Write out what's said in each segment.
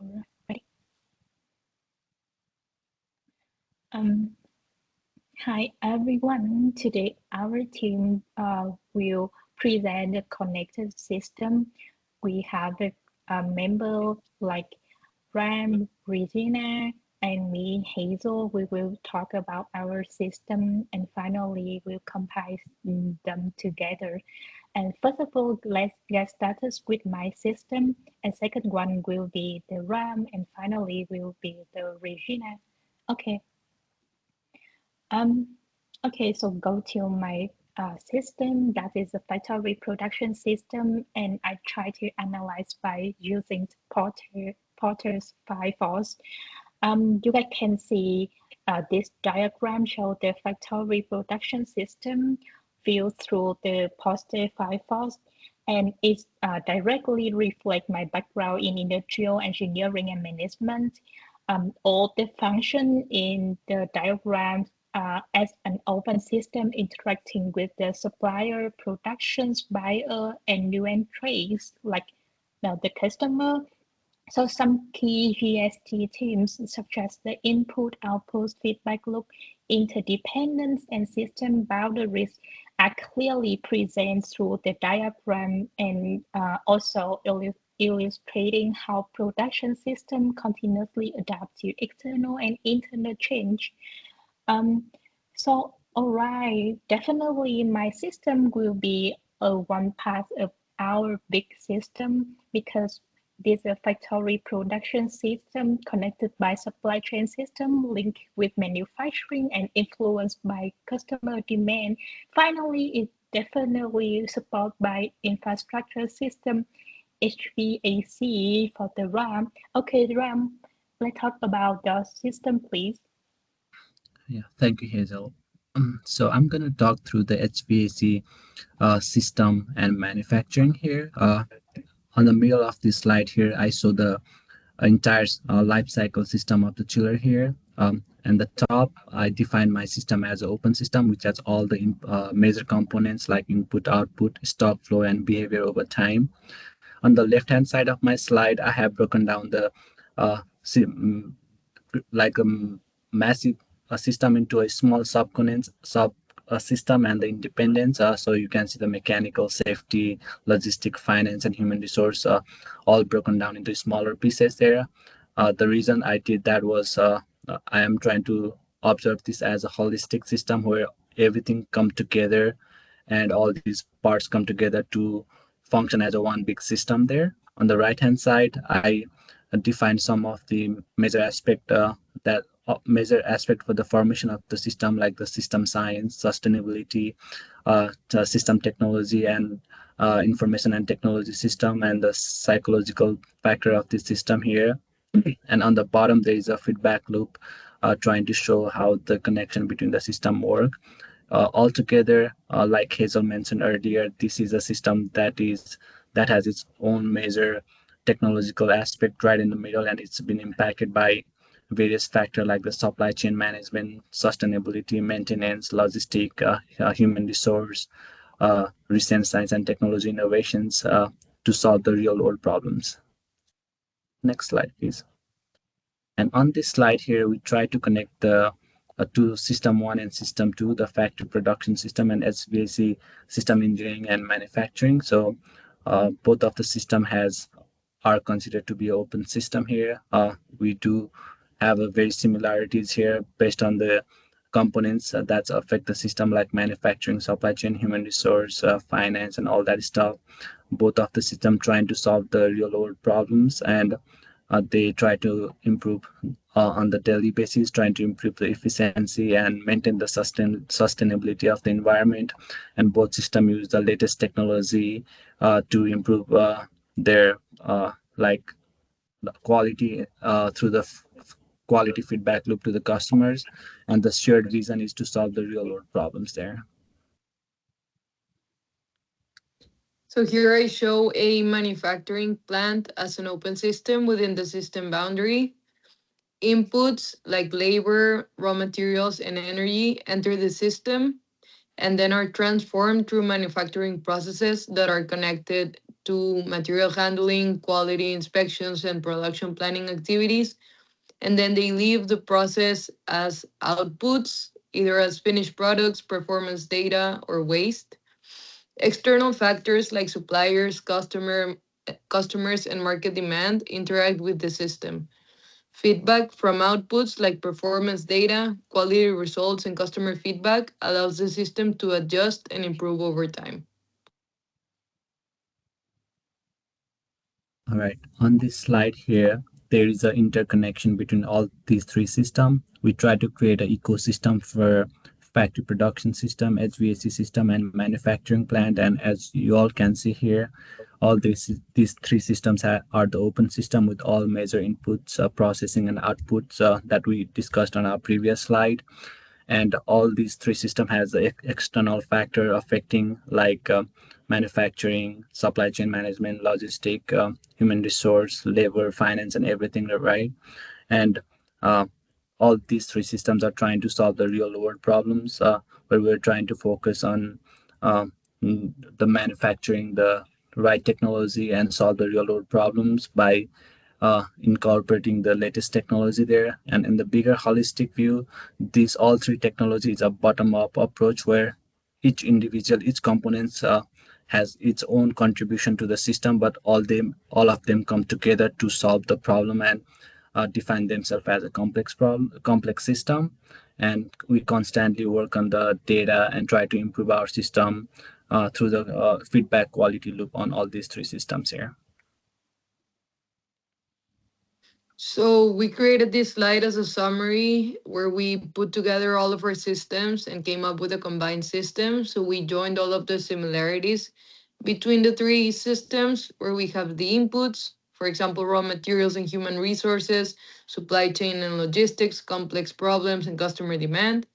Alright. Um, Hi everyone. Today our team will present a connected system. We have a member like Ram, Regina, and me, Hazel. We will talk about our system and finally we'll compile them together. And first of all, let's get started with my system. And second one will be the Ram, and finally will be the Regina. Okay. Um, okay, so go to my system. That is a factory production system, and I try to analyze by using Porter's five force. You guys can see this diagram show the factory production system viewed through the Porter five force, and it directly reflect my background in industrial engineering and management. All the function in the diagram as an open system interacting with the supplier, productions, buyer, and new entries like the customer. So some key GST themes such as the input-output feedback loop, interdependence, and system boundaries are clearly present through the diagram and also illustrating how production system continuously adapt to external and internal change. Um, so, all right, definitely my system will be one part of our big system because this is a factory production system connected by supply chain system linked with manufacturing and influenced by customer demand. Finally, it definitely supported by infrastructure system HVAC for the RAM. Okay, RAM, let's talk about the system, please. Yeah, thank you, Hazel. So I'm going to talk through the HVAC system and manufacturing here. On the middle of this slide here, I show the entire life cycle system of the chiller here. And the top, I define my system as an open system, which has all the major components like input, output, stock flow, and behavior over time. On the left-hand side of my slide, I have broken down the uh, like a massive system into a small subcomponents sub system and the independence. So you can see the mechanical, safety, logistic, finance, and human resource all broken down into smaller pieces there. The reason I did that was I am trying to observe this as a holistic system where everything come together and all these parts come together to function as a one big system there. On the right hand side, I define some of the major aspect that major aspect for the formation of the system, like the system science, sustainability, the system technology, and information and technology system, and the psychological factor of the system here. And on the bottom, there is a feedback loop trying to show how the connection between the system work. Altogether, like Hazel mentioned earlier, this is a system that has its own major technological aspect right in the middle, and it's been impacted by various factors like the supply chain management, sustainability, maintenance, logistic, human resource, recent science and technology innovations to solve the real world problems. Next slide, please. And on this slide here, we try to connect the to system one and system two, the factory production system and HVAC system engineering and manufacturing. So both of the system has are considered to be open system here. We do have a very similarities here based on the components that affect the system like manufacturing, supply chain, human resource, finance, and all that stuff. Both of the system trying to solve the real world problems, and they try to improve on the daily basis, trying to improve the efficiency and maintain the sustainability of the environment. And both system use the latest technology to improve their like the quality through the quality feedback loop to the customers. And the shared vision is to solve the real world problems there. So here I show a manufacturing plant as an open system within the system boundary. Inputs like labor, raw materials, and energy enter the system and then are transformed through manufacturing processes that are connected to material handling, quality inspections, and production planning activities. And then they leave the process as outputs, either as finished products, performance data, or waste. External factors like suppliers, customers, and market demand interact with the system. Feedback from outputs like performance data, quality results, and customer feedback allows the system to adjust and improve over time. All right, on this slide here, there is an interconnection between all these three systems. We try to create an ecosystem for factory production system, HVAC system, and manufacturing plant. And as you all can see here, all these three systems are the open system with all major inputs, processing, and outputs that we discussed on our previous slide. And all these three system has the external factor affecting like manufacturing, supply chain management, logistic, human resource, labor, finance, and everything, right? And uh, all these three systems are trying to solve the real world problems, where we're trying to focus on um, the manufacturing the right technology and solve the real world problems by incorporating the latest technology there. And in the bigger holistic view, these all three technologies are bottom up approach where each components has its own contribution to the system, but all of them come together to solve the problem and define themselves as a complex system. And we constantly work on the data and try to improve our system through the feedback quality loop on all these three systems here. So we created this slide as a summary where we put together all of our systems and came up with a combined system. So we joined all of the similarities between the three systems where we have the inputs, for example, raw materials and human resources, supply chain and logistics, complex problems, and customer demand.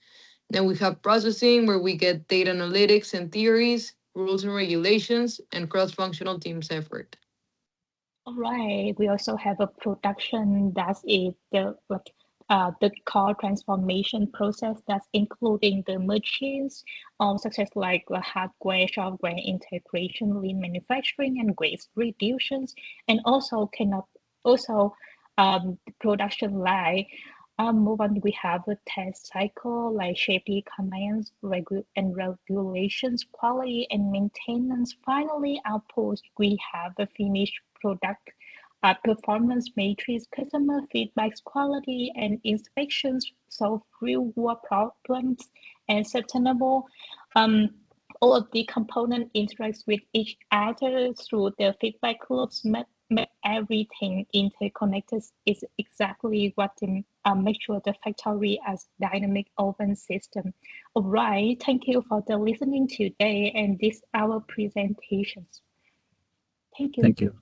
Then we have processing where we get data analytics and theories, rules and regulations, and cross-functional teams effort. All right. We also have a production that is the core transformation process that's including the machines, such as like the hardware, software integration, lean manufacturing, and waste reductions, and also the production line. Move on, we have a test cycle like safety compliance and regulations, quality and maintenance. Finally, outpost, we have the finished product, performance matrix, customer feedbacks, quality and inspections, solve real world problems, and sustainable. Um, all of the component interacts with each other through the feedback loops. Make everything interconnected is exactly what make sure the factory as dynamic open system. All right, thank you for the listening today and this our presentations. Thank you. Thank you.